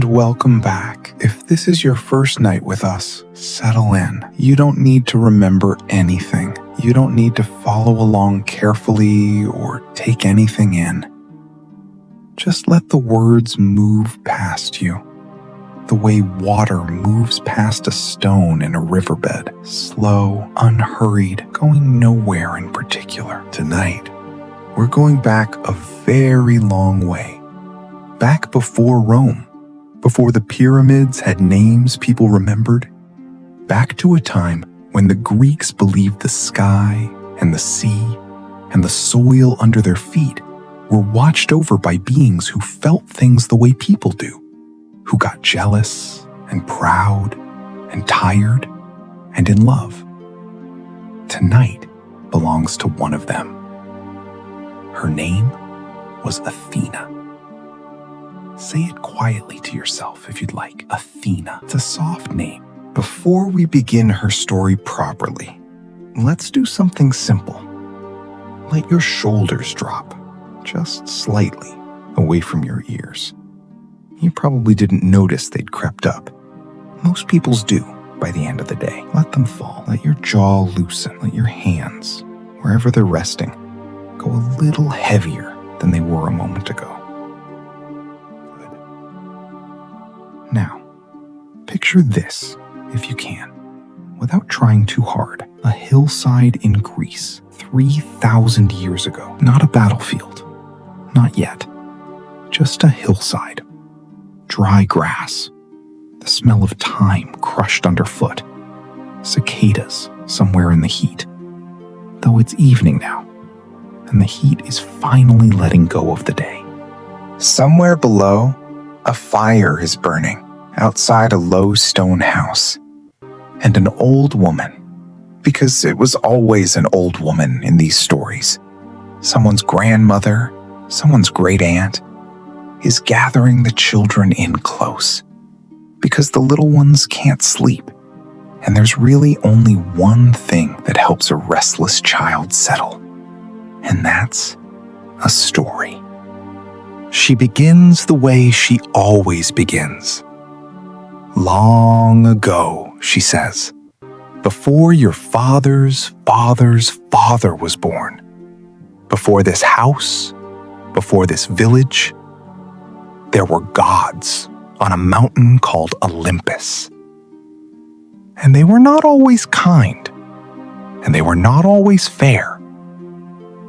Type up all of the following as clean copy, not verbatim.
Welcome back. If this is your first night with us, settle in. You don't need to remember anything. You don't need to follow along carefully or take anything in. Just let the words move past you. The way water moves past a stone in a riverbed, slow, unhurried, going nowhere in particular. Tonight, we're going back a very long way. Back before Rome. Before the pyramids had names people remembered, back to a time when the Greeks believed the sky and the sea and the soil under their feet were watched over by beings who felt things the way people do, who got jealous and proud and tired and in love. Tonight belongs to one of them. Her name was Athena. Say it quietly to yourself if you'd like. Athena. It's a soft name. Before we begin her story properly, let's do something simple. Let your shoulders drop, just slightly, away from your ears. You probably didn't notice they'd crept up. Most people's do by the end of the day. Let them fall. Let your jaw loosen. Let your hands, wherever they're resting, go a little heavier than they were a moment ago. Now, picture this, if you can, without trying too hard. A hillside in Greece, 3,000 years ago. Not a battlefield. Not yet. Just a hillside. Dry grass. The smell of thyme crushed underfoot. Cicadas somewhere in the heat. Though it's evening now, and the heat is finally letting go of the day. Somewhere below, a fire is burning outside a low stone house, and an old woman, because it was always an old woman in these stories, someone's grandmother, someone's great aunt, is gathering the children in close, because the little ones can't sleep, and there's really only one thing that helps a restless child settle, and that's a story. She begins the way she always begins. Long ago, she says, before your father's father's father was born, before this house, before this village, there were gods on a mountain called Olympus. And they were not always kind, and they were not always fair,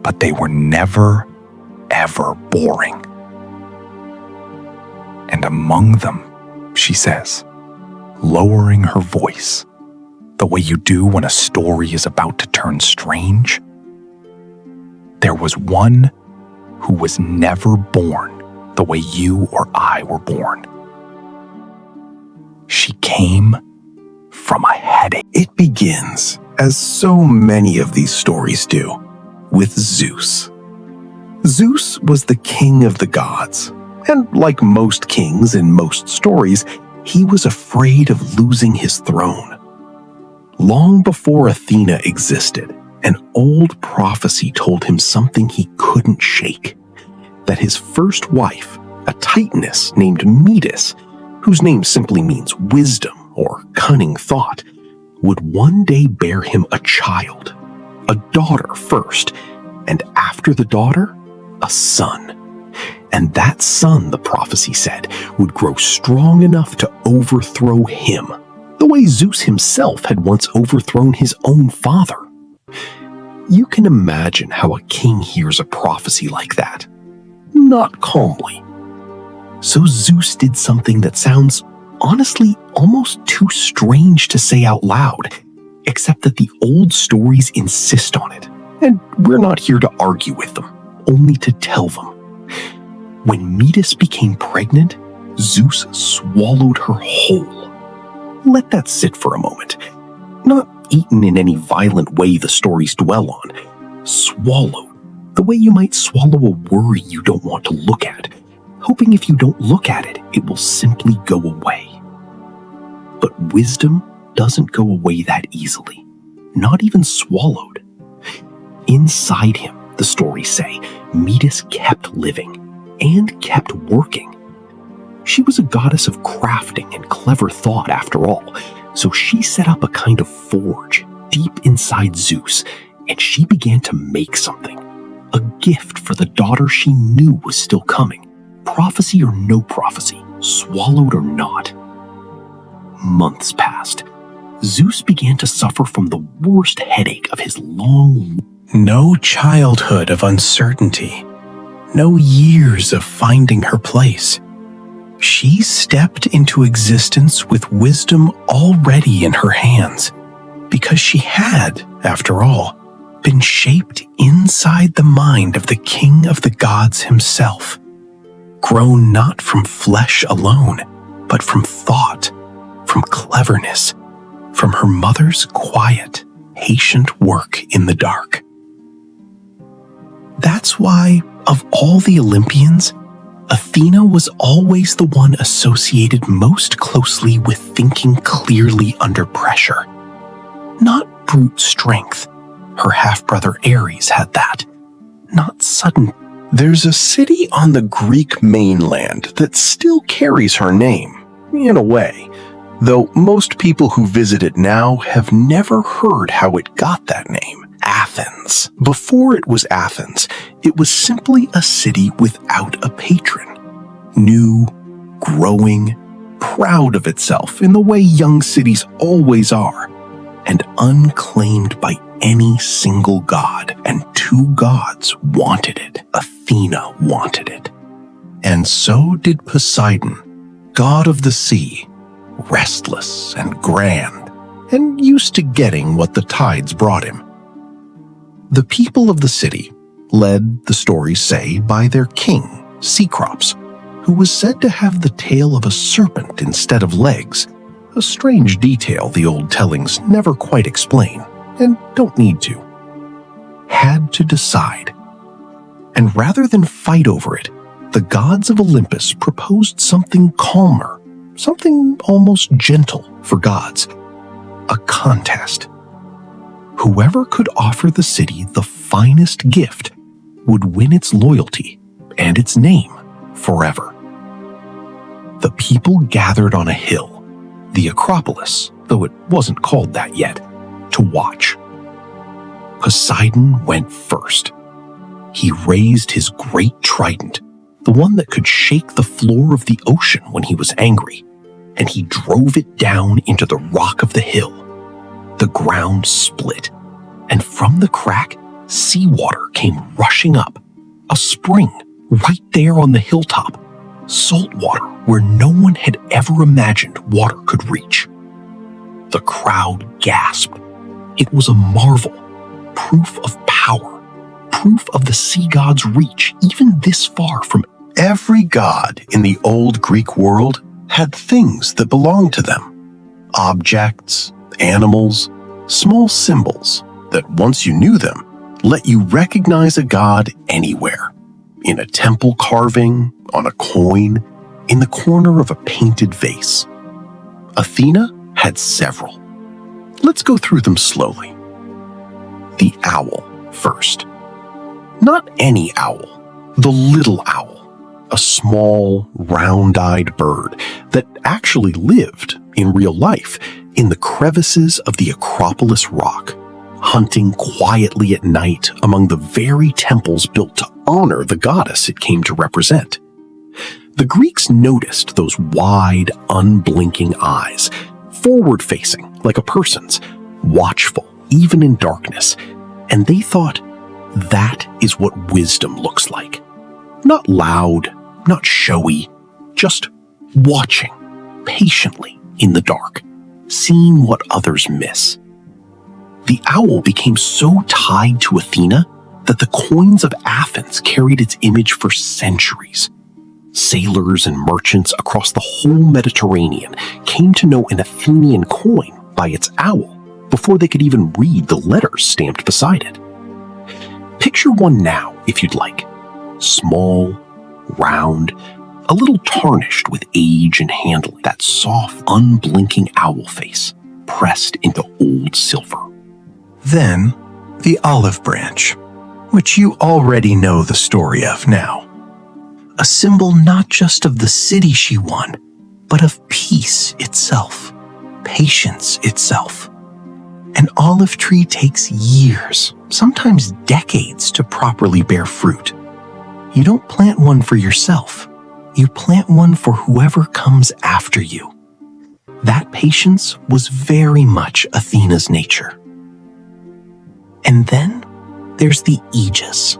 but they were never, ever boring. And among them, she says, lowering her voice, the way you do when a story is about to turn strange, there was one who was never born the way you or I were born. She came from a headache. It begins, as so many of these stories do, with Zeus. Zeus was the king of the gods. And like most kings in most stories, he was afraid of losing his throne. Long before Athena existed, an old prophecy told him something he couldn't shake, that his first wife, a titaness named Metis, whose name simply means wisdom or cunning thought, would one day bear him a child, a daughter first, and after the daughter, a son. And that son, the prophecy said, would grow strong enough to overthrow him, the way Zeus himself had once overthrown his own father. You can imagine how a king hears a prophecy like that. Not calmly. So Zeus did something that sounds, honestly, almost too strange to say out loud, except that the old stories insist on it. And we're not here to argue with them, only to tell them. When Metis became pregnant, Zeus swallowed her whole. Let that sit for a moment. Not eaten in any violent way the stories dwell on. Swallowed, the way you might swallow a worry you don't want to look at, hoping if you don't look at it, it will simply go away. But wisdom doesn't go away that easily, not even swallowed. Inside him, the stories say, Metis kept living and kept working. She was a goddess of crafting and clever thought after all, so she set up a kind of forge deep inside Zeus, and she began to make something. A gift for the daughter she knew was still coming. Prophecy or no prophecy, swallowed or not. Months passed. Zeus began to suffer from the worst headache of his long... No childhood of uncertainty. No years of finding her place. She stepped into existence with wisdom already in her hands, because she had, after all, been shaped inside the mind of the king of the gods himself, grown not from flesh alone, but from thought, from cleverness, from her mother's quiet, patient work in the dark. That's why, of all the Olympians, Athena was always the one associated most closely with thinking clearly under pressure. Not brute strength. Her half-brother Ares had that. Not sudden. There's a city on the Greek mainland that still carries her name, in a way, though most people who visit it now have never heard how it got that name. Athens. Before it was Athens, it was simply a city without a patron. New, growing, proud of itself in the way young cities always are, and unclaimed by any single god, and two gods wanted it. Athena wanted it. And so did Poseidon, god of the sea, restless and grand, and used to getting what the tides brought him. The people of the city, led, the stories say, by their king, Cecrops, who was said to have the tail of a serpent instead of legs, a strange detail the old tellings never quite explain, and don't need to, had to decide. And rather than fight over it, the gods of Olympus proposed something calmer, something almost gentle for gods, a contest. Whoever could offer the city the finest gift would win its loyalty and its name forever. The people gathered on a hill, the Acropolis, though it wasn't called that yet, to watch. Poseidon went first. He raised his great trident, the one that could shake the floor of the ocean when he was angry, and he drove it down into the rock of the hill. The ground split, and from the crack, seawater came rushing up. A spring right there on the hilltop. Salt water where no one had ever imagined water could reach. The crowd gasped. It was a marvel, proof of power, proof of the sea god's reach even this far from every god in the old Greek world had things that belonged to them. Objects, animals, small symbols that once you knew them, let you recognize a god anywhere. In a temple carving, on a coin, in the corner of a painted vase. Athena had several. Let's go through them slowly. The owl first. Not any owl, the little owl. A small, round-eyed bird that actually lived, in real life, in the crevices of the Acropolis rock, hunting quietly at night among the very temples built to honor the goddess it came to represent. The Greeks noticed those wide, unblinking eyes, forward-facing like a person's, watchful even in darkness, and they thought, that is what wisdom looks like. Not loud, not showy, just watching, patiently in the dark, seeing what others miss. The owl became so tied to Athena that the coins of Athens carried its image for centuries. Sailors and merchants across the whole Mediterranean came to know an Athenian coin by its owl before they could even read the letters stamped beside it. Picture one now, if you'd like. Small, round, a little tarnished with age and handling, that soft, unblinking owl face pressed into old silver. Then, the olive branch, which you already know the story of now. a symbol not just of the city she won, but of peace itself, patience itself. An olive tree takes years, sometimes decades, to properly bear fruit. You don't plant one for yourself. You plant one for whoever comes after you. That patience was very much Athena's nature. And then there's the aegis.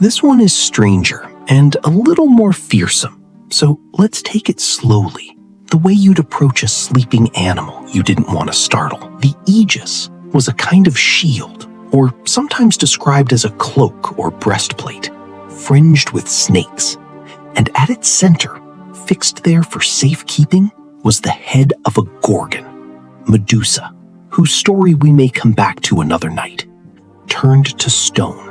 This one is stranger and a little more fearsome, so let's take it slowly, the way you'd approach a sleeping animal you didn't want to startle. The aegis was a kind of shield, or sometimes described as a cloak or breastplate, fringed with snakes, and at its center, fixed there for safekeeping, was the head of a gorgon, Medusa, whose story we may come back to another night, turned to stone,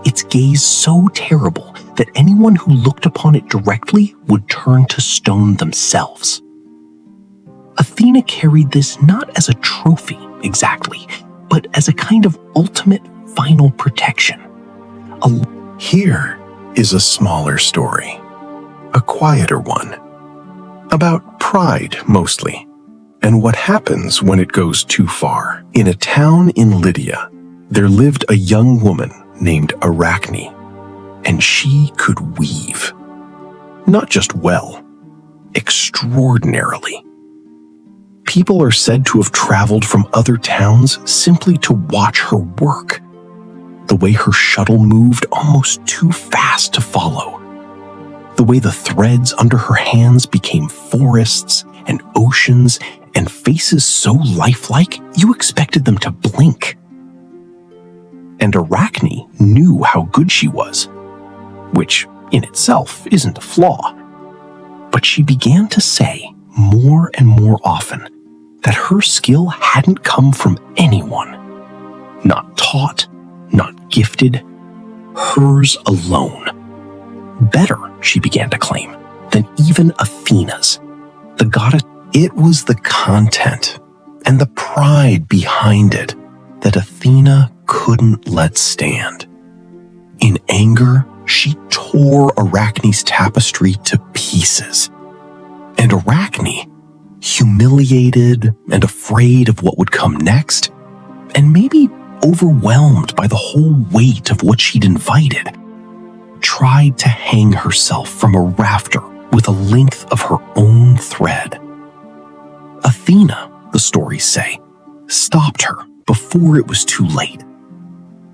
its gaze so terrible that anyone who looked upon it directly would turn to stone themselves. Athena carried this not as a trophy exactly, but as a kind of ultimate final protection. Here is a smaller story, a quieter one, about pride mostly, and what happens when it goes too far. In a town in Lydia, there lived a young woman named Arachne, and she could weave. Not just well, extraordinarily. People are said to have traveled from other towns simply to watch her work. The way her shuttle moved almost too fast to follow. The way the threads under her hands became forests and oceans and faces so lifelike you expected them to blink. And Arachne knew how good she was, which in itself isn't a flaw. But she began to say more and more often that her skill hadn't come from anyone. Not taught, not gifted, hers alone. Better, she began to claim, than even Athena's, the goddess. It was the content and the pride behind it that Athena couldn't let stand. In anger, she tore Arachne's tapestry to pieces. And Arachne, humiliated and afraid of what would come next, and maybe overwhelmed by the whole weight of what she'd invited, tried to hang herself from a rafter with a length of her own thread. Athena, the stories say, stopped her before it was too late.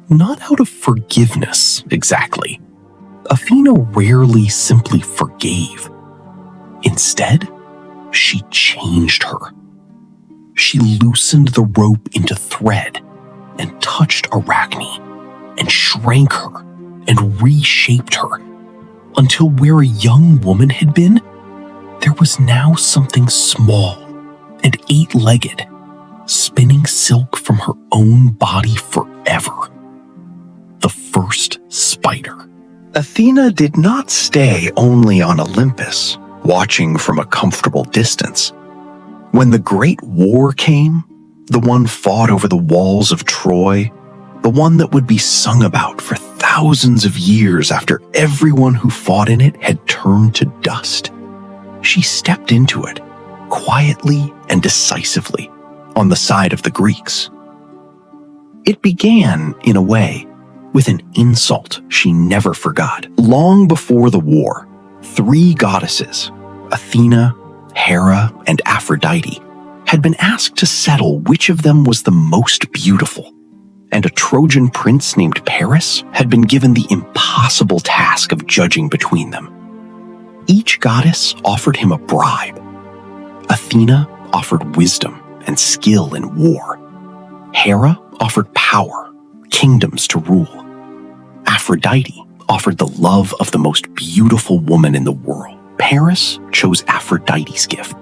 Not out of forgiveness, exactly. Athena rarely simply forgave. Instead, she changed her. She loosened the rope into thread and touched Arachne and shrank her and reshaped her until where a young woman had been, there was now something small and eight-legged, spinning silk from her own body forever. The first spider. Athena did not stay only on Olympus, watching from a comfortable distance. When the great war came, the one fought over the walls of Troy, the one that would be sung about for thousands of years after everyone who fought in it had turned to dust, she stepped into it, quietly and decisively, on the side of the Greeks. It began, in a way, with an insult she never forgot. Long before the war, 3 goddesses, Athena, Hera, and Aphrodite, had been asked to settle which of them was the most beautiful, and a Trojan prince named Paris had been given the impossible task of judging between them. Each goddess offered him a bribe. Athena offered wisdom and skill in war. Hera offered power, kingdoms to rule. Aphrodite offered the love of the most beautiful woman in the world. Paris chose Aphrodite's gift.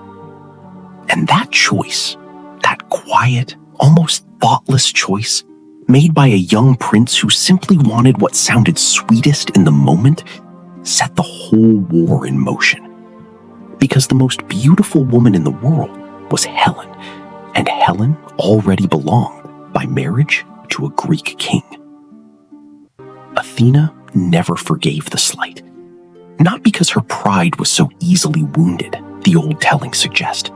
And that choice, that quiet, almost thoughtless choice, made by a young prince who simply wanted what sounded sweetest in the moment, set the whole war in motion. Because the most beautiful woman in the world was Helen, and Helen already belonged, by marriage, to a Greek king. Athena never forgave the slight. Not because her pride was so easily wounded, the old tellings suggest,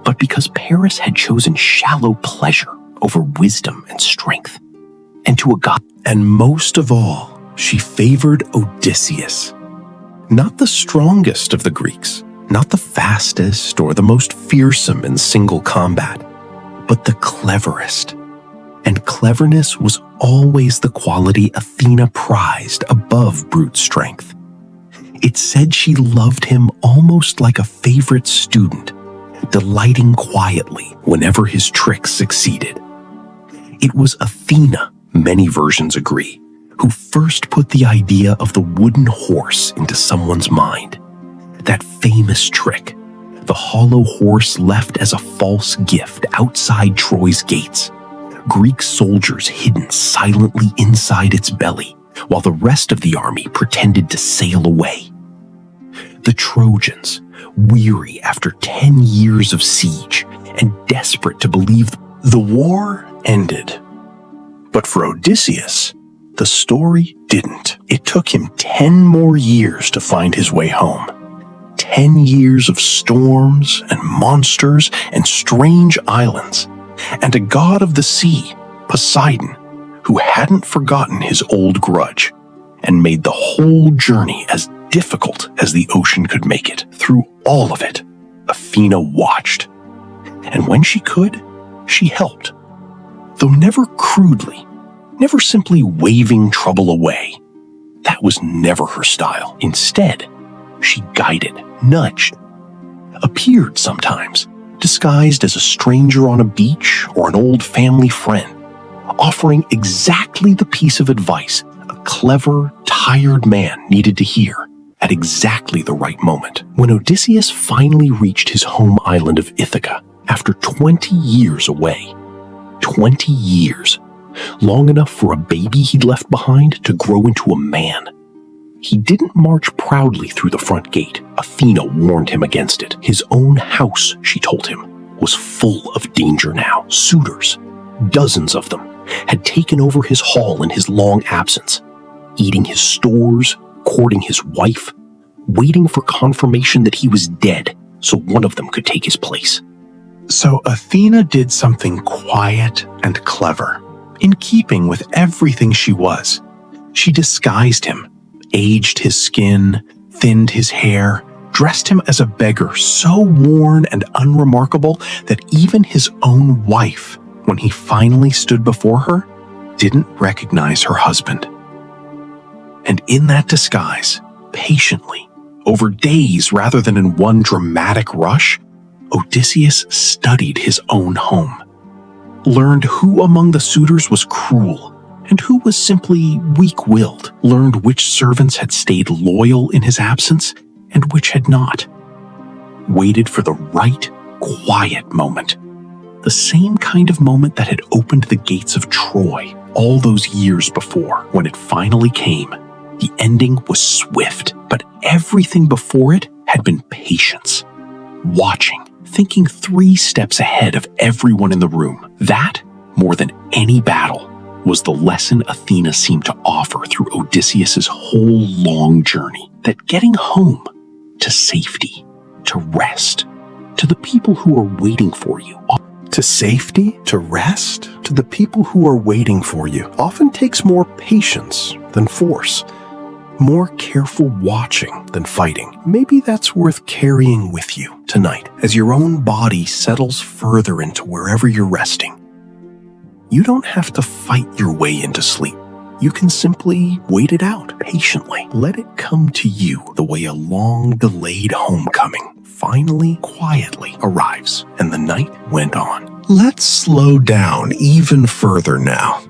but because Paris had chosen shallow pleasure over wisdom and strength. And to a god, and most of all, she favored Odysseus. Not the strongest of the Greeks, not the fastest or the most fearsome in single combat, but the cleverest. And cleverness was always the quality Athena prized above brute strength. It said she loved him almost like a favorite student, delighting quietly whenever his tricks succeeded. It was Athena, many versions agree, who first put the idea of the wooden horse into someone's mind. That famous trick, the hollow horse left as a false gift outside Troy's gates, Greek soldiers hidden silently inside its belly, while the rest of the army pretended to sail away. The Trojans, weary after 10 years of siege and desperate to believe The war ended. But for Odysseus, the story didn't. It took him 10 more years to find his way home. 10 years of storms and monsters and strange islands, and a god of the sea, Poseidon, who hadn't forgotten his old grudge and made the whole journey as difficult as the ocean could make it. Through all of it, Athena watched. And when she could, she helped. Though never crudely, never simply waving trouble away. That was never her style. Instead, she guided, nudged, appeared sometimes, disguised as a stranger on a beach or an old family friend, offering exactly the piece of advice a clever, tired man needed to hear at exactly the right moment. When Odysseus finally reached his home island of Ithaca after 20 years away, 20 years, long enough for a baby he'd left behind to grow into a man, he didn't march proudly through the front gate. Athena warned him against it. His own house, she told him, was full of danger now. Suitors, dozens of them, had taken over his hall in his long absence, eating his stores, courting his wife, waiting for confirmation that he was dead so one of them could take his place. So Athena did something quiet and clever, in keeping with everything she was. She disguised him, aged his skin, thinned his hair, dressed him as a beggar so worn and unremarkable that even his own wife, when he finally stood before her, didn't recognize her husband. And in that disguise, patiently, over days rather than in one dramatic rush, Odysseus studied his own home, learned who among the suitors was cruel and who was simply weak-willed, learned which servants had stayed loyal in his absence and which had not, waited for the right, quiet moment, the same kind of moment that had opened the gates of Troy all those years before. When it finally came, the ending was swift, but everything before it had been patience, watching, thinking 3 steps ahead of everyone in the room. That, more than any battle, was the lesson Athena seemed to offer through Odysseus's whole long journey, that getting home, to safety, to rest, to the people who are waiting for you, To safety, to rest, to the people who are waiting for you, often takes more patience than force, more careful watching than fighting. Maybe that's worth carrying with you tonight as your own body settles further into wherever you're resting. You don't have to fight your way into sleep. You can simply wait it out patiently. Let it come to you the way a long-delayed homecoming finally, quietly arrives, and the night went on. Let's slow down even further now.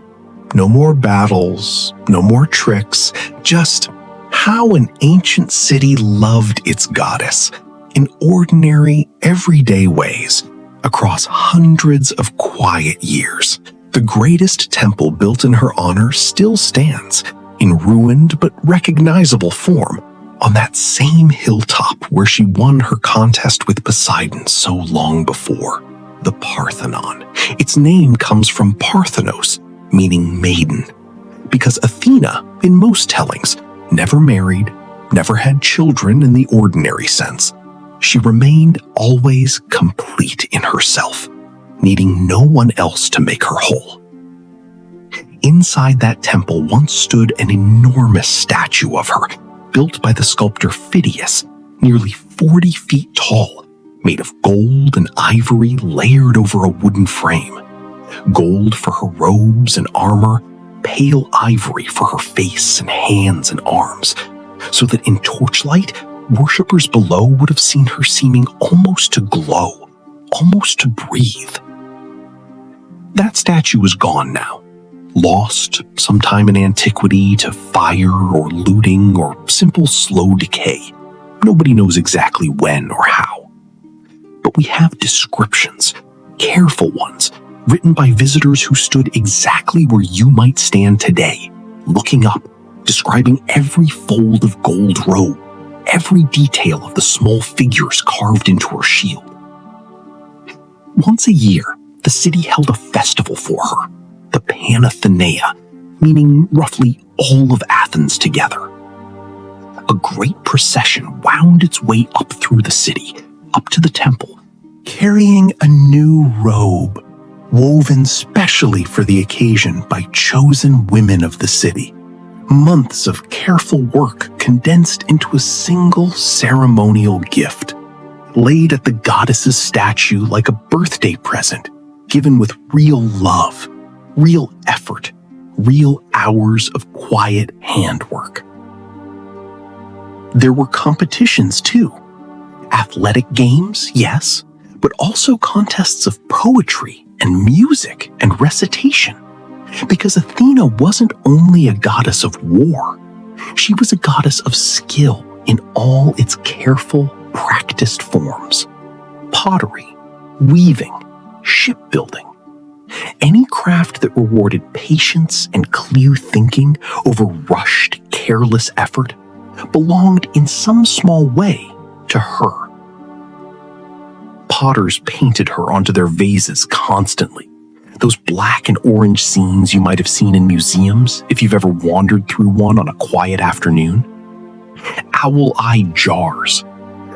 No more battles, no more tricks, just how an ancient city loved its goddess in ordinary, everyday ways across hundreds of quiet years. The greatest temple built in her honor still stands, in ruined but recognizable form, on that same hilltop where she won her contest with Poseidon so long before, the Parthenon. Its name comes from Parthenos, meaning maiden, because Athena, in most tellings, never married, never had children in the ordinary sense, she remained always complete in herself, needing no one else to make her whole. Inside that temple once stood an enormous statue of her, built by the sculptor Phidias, nearly 40 feet tall, made of gold and ivory layered over a wooden frame. Gold for her robes and armor, pale ivory for her face and hands and arms, so that in torchlight, worshippers below would have seen her seeming almost to glow, almost to breathe. That statue is gone now, lost sometime in antiquity to fire or looting or simple slow decay. Nobody knows exactly when or how. But we have descriptions, careful ones, written by visitors who stood exactly where you might stand today, looking up, describing every fold of gold robe, every detail of the small figures carved into her shield. Once a year, the city held a festival for her, the Panathenea, meaning roughly all of Athens together. A great procession wound its way up through the city, up to the temple, carrying a new robe, woven specially for the occasion by chosen women of the city. Months of careful work condensed into a single ceremonial gift, laid at the goddess's statue like a birthday present, given with real love, real effort, real hours of quiet handwork. There were competitions too. Athletic games, yes, but also contests of poetry and music and recitation. Because Athena wasn't only a goddess of war, she was a goddess of skill in all its careful, practiced forms. Pottery, weaving, shipbuilding. Any craft that rewarded patience and clear thinking over rushed, careless effort belonged in some small way to her. Potters painted her onto their vases constantly. Those black and orange scenes you might have seen in museums if you've ever wandered through one on a quiet afternoon. Owl-eyed jars,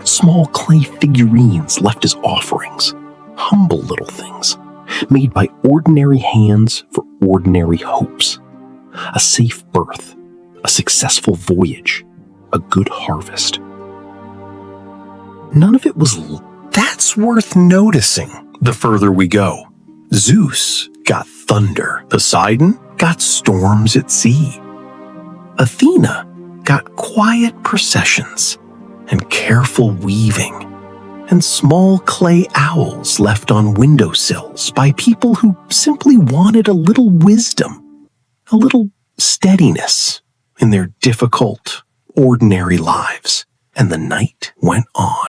small clay figurines left as offerings, humble little things, made by ordinary hands for ordinary hopes. A safe birth, a successful voyage, a good harvest. None of it was... That's worth noticing the further we go. Zeus got thunder. Poseidon got storms at sea. Athena got quiet processions and careful weaving and small clay owls left on windowsills by people who simply wanted a little wisdom, a little steadiness in their difficult, ordinary lives. And the night went on.